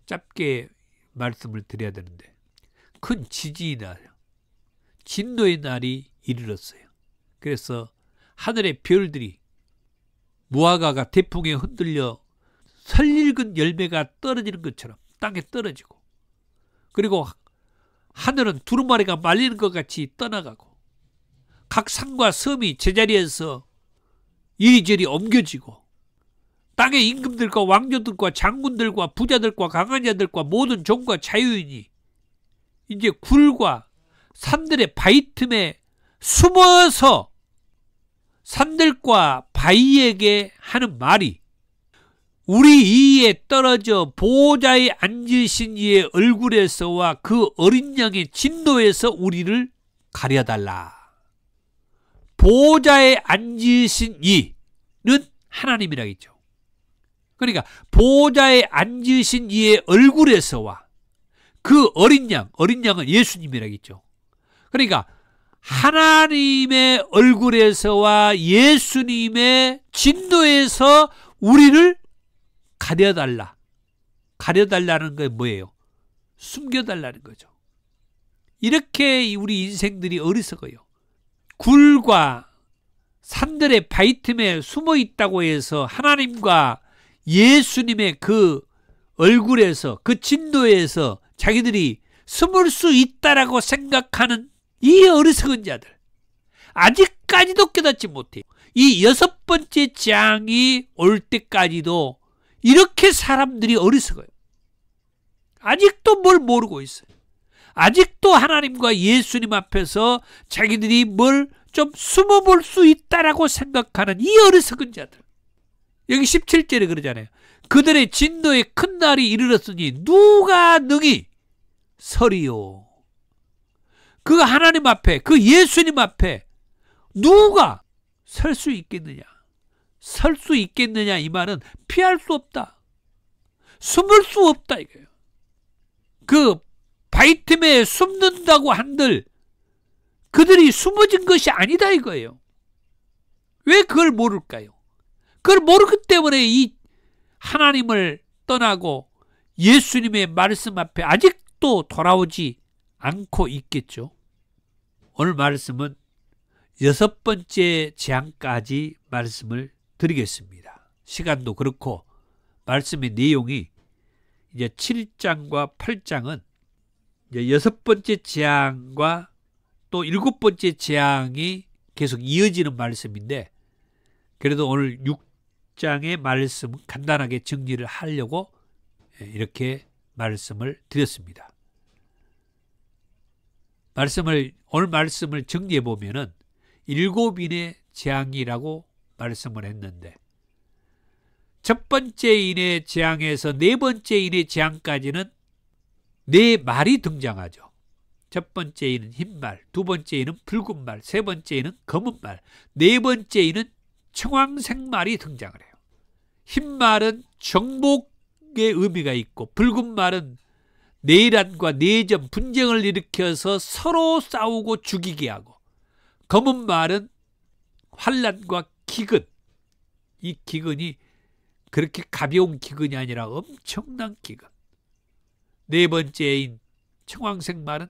짧게 말씀을 드려야 되는데, 큰 지진이 나요. 진노의 날이 이르렀어요. 그래서 하늘의 별들이 무화과가 대풍에 흔들려 설익은 열매가 떨어지는 것처럼 땅에 떨어지고, 그리고 하늘은 두루마리가 말리는 것 같이 떠나가고 각 산과 섬이 제자리에서 이리저리 옮겨지고 땅의 임금들과 왕족들과 장군들과 부자들과 강한 자들과 모든 종과 자유인이 이제 굴과 산들의 바위 틈에 숨어서 산들과 바위에게 하는 말이 우리 이에 떨어져 보호자에 앉으신 이의 얼굴에서와 그 어린 양의 진노에서 우리를 가려달라. 보호자에 앉으신 이는 하나님이라겠죠. 그러니까 보호자에 앉으신 이의 얼굴에서와 그 어린 양은 예수님이라겠죠. 그러니까 하나님의 얼굴에서와 예수님의 진노에서 우리를 가려달라. 가려달라는 게 뭐예요? 숨겨달라는 거죠. 이렇게 우리 인생들이 어리석어요. 굴과 산들의 바위 틈에 숨어 있다고 해서 하나님과 예수님의 그 얼굴에서, 그 진노에서 자기들이 숨을 수 있다라고 생각하는 이 어리석은 자들, 아직까지도 깨닫지 못해요. 이 6번째 재앙이 올 때까지도 이렇게 사람들이 어리석어요. 아직도 뭘 모르고 있어요. 아직도 하나님과 예수님 앞에서 자기들이 뭘 좀 숨어볼 수 있다라고 생각하는 이 어리석은 자들. 여기 17절에 그러잖아요. 그들의 진노의 큰 날이 이르렀으니 누가 능히 서리요. 그 하나님 앞에, 그 예수님 앞에 누가 설 수 있겠느냐. 설 수 있겠느냐 이 말은 피할 수 없다. 숨을 수 없다 이거예요. 그 바위 틈에 숨는다고 한들 그들이 숨어진 것이 아니다 이거예요. 왜 그걸 모를까요? 그걸 모르기 때문에 이 하나님을 떠나고 예수님의 말씀 앞에 아직도 돌아오지 않고 있겠죠. 오늘 말씀은 6번째 재앙까지 말씀을 드리겠습니다. 시간도 그렇고 말씀의 내용이 이제 7장과 8장은 이제 6번째 재앙과 또 7번째 재앙이 계속 이어지는 말씀인데, 그래도 오늘 6장의 말씀 간단하게 정리를 하려고 이렇게 말씀을 드렸습니다. 오늘 말씀을 정리해 보면은 7인의 재앙이라고 말씀을 했는데, 첫 번째 인의 재앙에서 네 번째 인의 재앙까지는 네 말이 등장하죠. 첫 번째 인은 흰 말, 두 번째 인은 붉은 말, 세 번째 인은 검은 말, 네 번째 인은 청황색 말이 등장을 해요. 흰 말은 정복의 의미가 있고, 붉은 말은 내란과 내전, 분쟁을 일으켜서 서로 싸우고 죽이게 하고, 검은 말은 환난과 기근, 이 기근이 그렇게 가벼운 기근이 아니라 엄청난 기근. 네 번째인 청황색 말은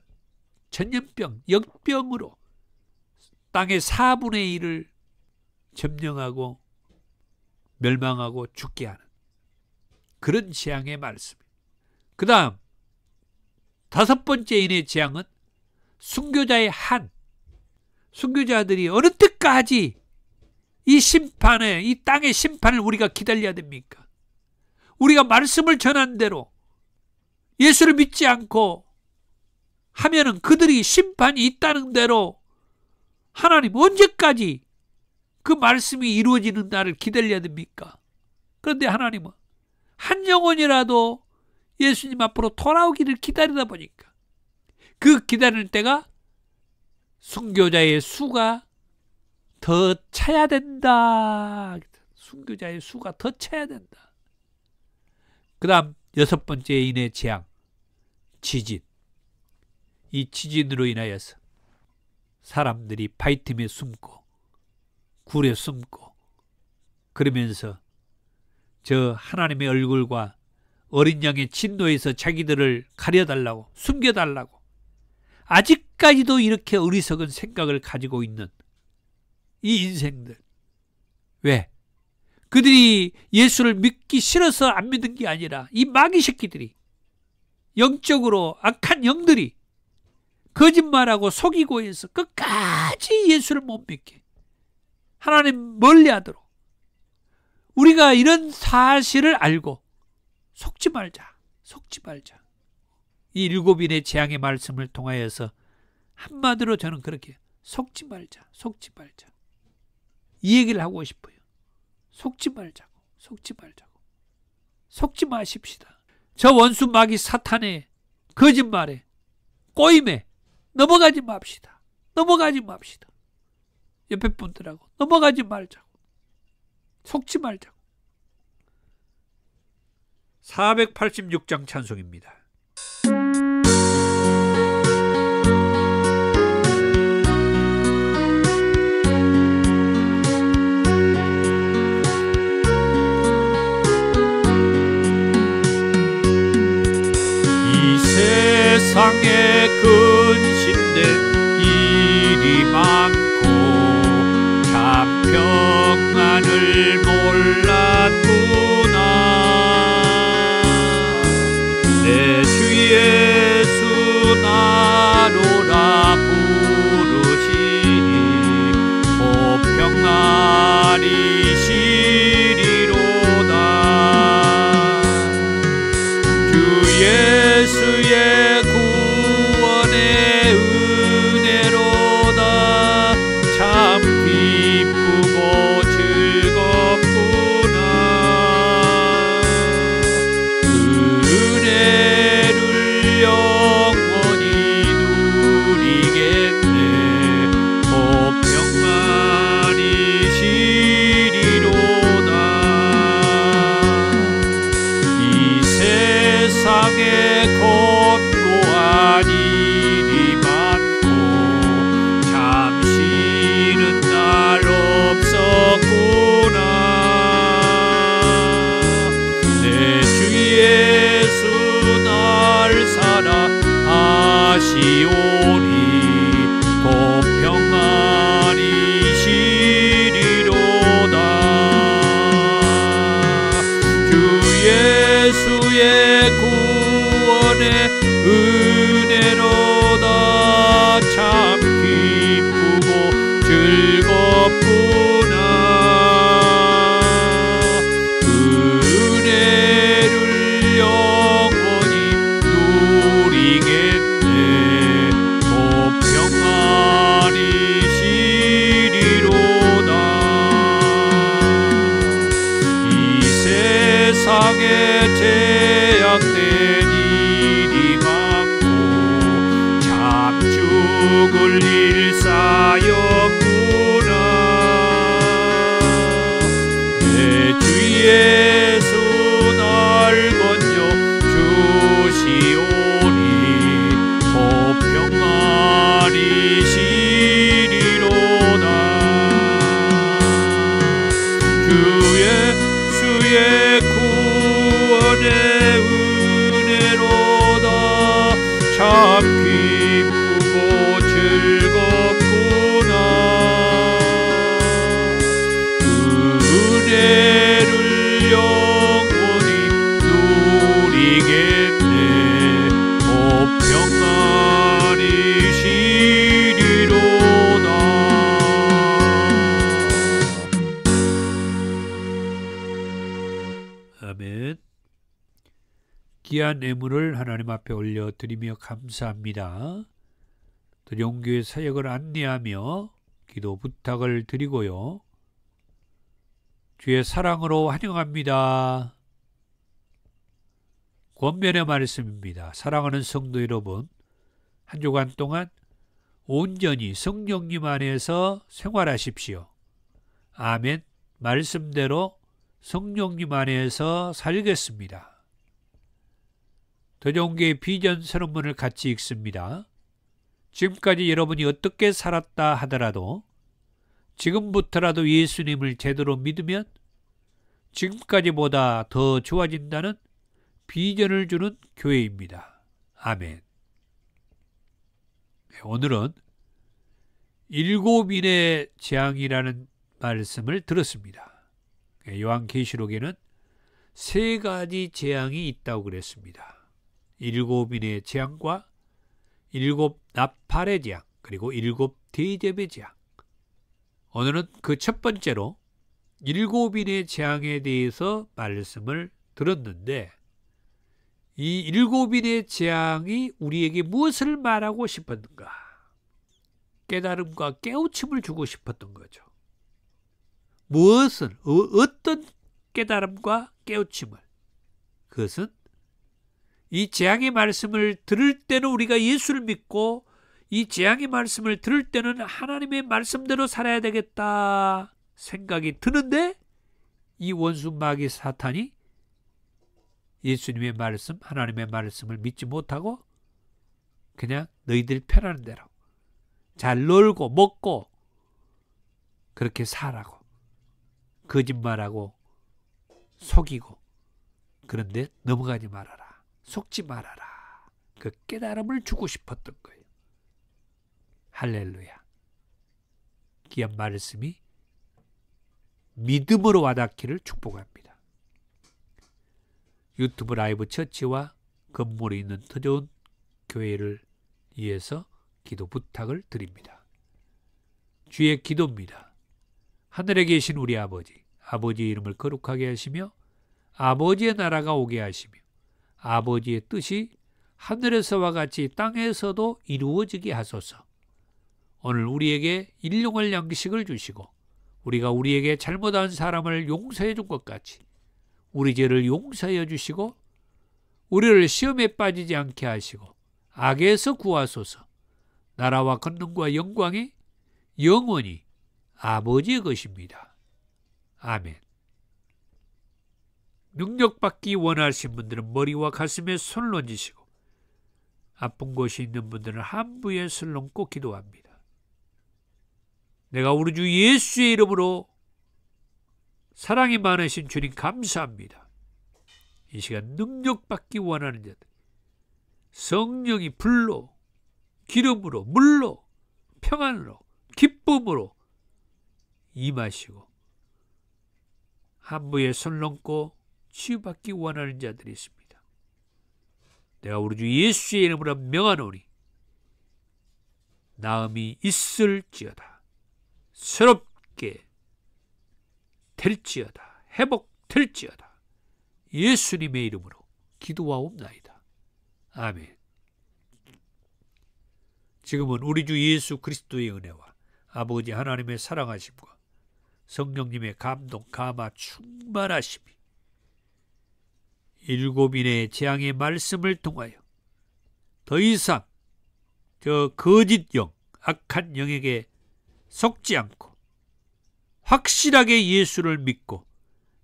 전염병, 역병으로 땅의 4분의 1을 점령하고 멸망하고 죽게 하는 그런 재앙의 말씀. 그 다음 다섯 번째 인의 재앙은 순교자의 한. 순교자들이 어느 때까지 이 심판에, 이 땅의 심판을 우리가 기다려야 됩니까? 우리가 말씀을 전한 대로 예수를 믿지 않고 하면은 그들이 심판이 있다는 대로 하나님 언제까지 그 말씀이 이루어지는 날을 기다려야 됩니까? 그런데 하나님은 한 영혼이라도 예수님 앞으로 돌아오기를 기다리다 보니까 그 기다리는 때가 순교자의 수가 더 차야 된다. 순교자의 수가 더 차야 된다. 그 다음 여섯 번째 인의 재앙, 지진. 이 지진으로 인하여서 사람들이 바위 틈에 숨고 굴에 숨고 그러면서 저 하나님의 얼굴과 어린 양의 진노에서 자기들을 가려달라고, 숨겨달라고 아직까지도 이렇게 어리석은 생각을 가지고 있는 이 인생들. 왜? 그들이 예수를 믿기 싫어서 안 믿는 게 아니라 이 마귀 새끼들이, 영적으로 악한 영들이 거짓말하고 속이고 해서 끝까지 예수를 못 믿게, 하나님 멀리하도록 우리가 이런 사실을 알고 속지 말자, 속지 말자. 이 7인의 재앙의 말씀을 통하여서 한마디로 저는 그렇게 속지 말자, 속지 말자, 이 얘기를 하고 싶어요. 속지 말자고, 속지 말자고. 속지 마십시다. 저 원수 마귀 사탄의 거짓말에 꼬임에 넘어가지 맙시다. 넘어가지 맙시다. 옆에 분들하고 넘어가지 말자고. 속지 말자고. 486장 찬송입니다. 세상에 근심된 일이 많고 참 평안을 몰랐구나. 내 주 예수 나로라 부르시니 곧 평안이 시리로다. 주 예수의 구원의 은혜로다. 참 기쁘고 즐겁구나. 그 은혜를 영원히 누리겠네. 곧 평안이 시리로다. 이 세상에 권고한 일이 많고 잠시는 날 없었구나. 내 주 예수 날 사랑하시오니 곧 평안이 시리로다. 주 예수의 구원의 은혜로다. 참 기쁘고 즐겁구나. 그 은혜를 영원히 누리겠네. 곧 평안이 시리로다. 이 세상에 제약된 일이 많고 참 죽을 일 쌓였구나. 내 주 예수 날 건져 주시오니 곧 평안이 시리로다. 주 예수의 구원의 은혜로다. 참 기쁘고 즐겁구나. 그 은혜를 영원히 누리겠네. 곧 평안이 시리로다. 아멘. 귀한 예물을 하나님 앞에 올려드리며 감사합니다. 또 용교회 사역을 안내하며 기도 부탁을 드리고요. 주의 사랑으로 환영합니다. 권면의 말씀입니다. 사랑하는 성도 여러분, 한 주간 동안 온전히 성령님 안에서 생활하십시오. 아멘. 말씀대로 성령님 안에서 살겠습니다. 더 좋은 교회 비전 선언문을 같이 읽습니다. 지금까지 여러분이 어떻게 살았다 하더라도 지금부터라도 예수님을 제대로 믿으면 지금까지보다 더 좋아진다는 비전을 주는 교회입니다. 아멘. 오늘은 7인의 재앙이라는 말씀을 들었습니다. 요한계시록에는 3가지 재앙이 있다고 그랬습니다. 7인의 재앙과 7 나팔의 재앙, 그리고 7 대접의 재앙. 오늘은 그 첫 번째로 7인의 재앙에 대해서 말씀을 들었는데, 이 7인의 재앙이 우리에게 무엇을 말하고 싶었는가? 깨달음과 깨우침을 주고 싶었던 거죠. 무엇을, 어떤 깨달음과 깨우침을? 그것은 이 재앙의 말씀을 들을 때는 우리가 예수를 믿고 이 재앙의 말씀을 들을 때는 하나님의 말씀대로 살아야 되겠다 생각이 드는데 이 원수 마귀 사탄이 예수님의 말씀, 하나님의 말씀을 믿지 못하고 그냥 너희들 편하는 대로 잘 놀고 먹고 그렇게 살라고 거짓말하고 속이고 그런데 넘어가지 말아라. 속지 말아라. 그 깨달음을 주고 싶었던 거예요. 할렐루야. 귀한 말씀이 믿음으로 와닿기를 축복합니다. 유튜브 라이브 처치와 건물에 있는 더 좋은 교회를 위해서 기도 부탁을 드립니다. 주의 기도입니다. 하늘에 계신 우리 아버지, 아버지의 이름을 거룩하게 하시며 아버지의 나라가 오게 하시며 아버지의 뜻이 하늘에서와 같이 땅에서도 이루어지게 하소서. 오늘 우리에게 일용할 양식을 주시고 우리가 우리에게 잘못한 사람을 용서해 준 것 같이 우리 죄를 용서해 주시고 우리를 시험에 빠지지 않게 하시고 악에서 구하소서. 나라와 권능과 영광이 영원히 아버지의 것입니다. 아멘. 능력받기 원하시는 분들은 머리와 가슴에 손을 얹으시고 아픈 곳이 있는 분들은 한부에 손을 얹고 기도합니다. 내가 우리 주 예수의 이름으로 사랑이 많으신 주님 감사합니다. 이 시간 능력받기 원하는 자들 성령이 불로 기름으로 물로 평안으로 기쁨으로 임하시고 한부에 손을 얹고 치유받기 원하는 자들이 있습니다. 내가 우리 주 예수의 이름으로 명하노니 나음이 있을지어다. 새롭게 될지어다. 회복될지어다. 예수님의 이름으로 기도하옵나이다. 아멘. 지금은 우리 주 예수 그리스도의 은혜와 아버지 하나님의 사랑하심과 성령님의 감동, 감화, 충만하심이 일곱인의 재앙의 말씀을 통하여 더 이상 저 거짓 영, 악한 영에게 속지 않고 확실하게 예수를 믿고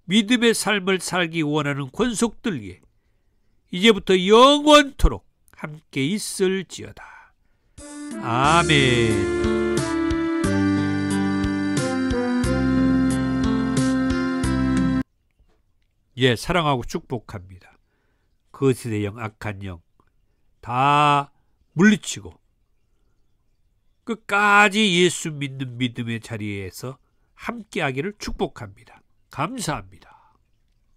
믿음의 삶을 살기 원하는 권속들 위해 이제부터 영원토록 함께 있을지어다. 아멘. 예, 사랑하고 축복합니다. 거짓의 영, 악한 영 다 물리치고 끝까지 예수 믿는 믿음의 자리에서 함께하기를 축복합니다. 감사합니다.